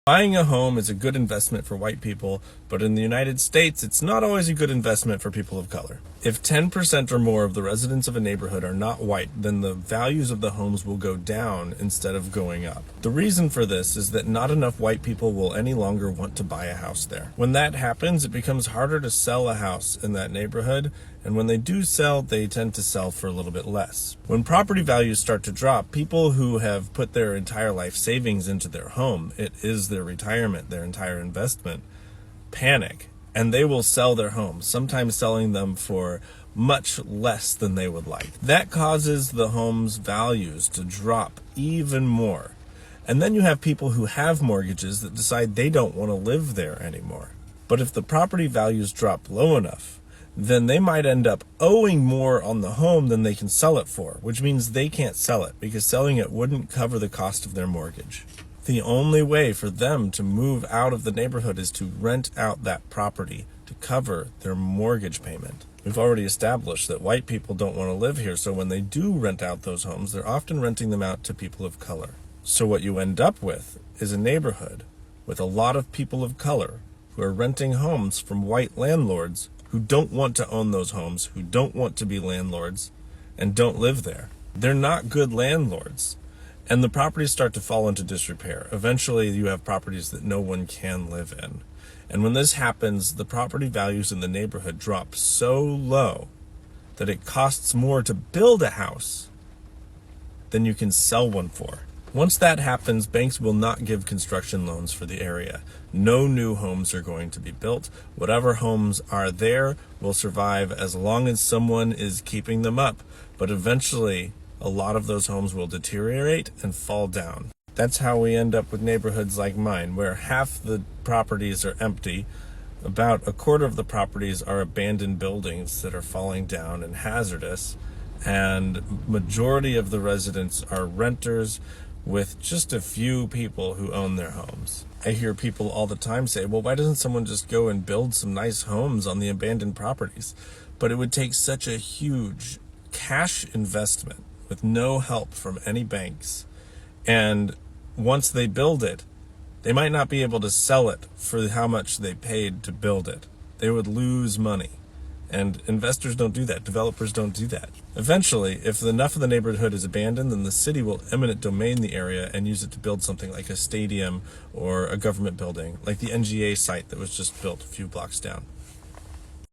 Buying a home is a good investment for white people, but in the United States, it's not always a good investment for people of color. If 10% or more of the residents of a neighborhood are not white, then the values of the homes will go down instead of going up. The reason for this is that not enough white people will any longer want to buy a house there. When that happens, it becomes harder to sell a house in that neighborhood, and when they do sell, they tend to sell for a little bit less. When property values start to drop, people who have put their entire life savings into their home, it is their retirement, their entire investment, panic, and they will sell their homes, sometimes selling them for much less than they would like. That causes the home's values to drop even more. And then you have people who have mortgages that decide they don't want to live there anymore. But if the property values drop low enough, then they might end up owing more on the home than they can sell it for, which means they can't sell it because selling it wouldn't cover the cost of their mortgage. The only way for them to move out of the neighborhood is to rent out that property to cover their mortgage payment. We've already established that white people don't want to live here, so when they do rent out those homes, they're often renting them out to people of color. So what you end up with is a neighborhood with a lot of people of color who are renting homes from white landlords who don't want to own those homes, who don't want to be landlords, and don't live there. They're not good landlords. And the properties start to fall into disrepair. Eventually, you have properties that no one can live in. And when this happens, the property values in the neighborhood drop so low that it costs more to build a house than you can sell one for. Once that happens, banks will not give construction loans for the area. No new homes are going to be built. Whatever homes are there will survive as long as someone is keeping them up. But eventually, a lot of those homes will deteriorate and fall down. That's how we end up with neighborhoods like mine, where half the properties are empty. About a quarter of the properties are abandoned buildings that are falling down and hazardous. And majority of the residents are renters, with just a few people who own their homes. I hear people all the time say, well, why doesn't someone just go and build some nice homes on the abandoned properties? But it would take such a huge cash investment with no help from any banks. And once they build it, they might not be able to sell it for how much they paid to build it. They would lose money. And investors don't do that. Developers don't do that. Eventually, if enough of the neighborhood is abandoned, then the city will eminent domain the area and use it to build something like a stadium or a government building, like the NGA site that was just built a few blocks down.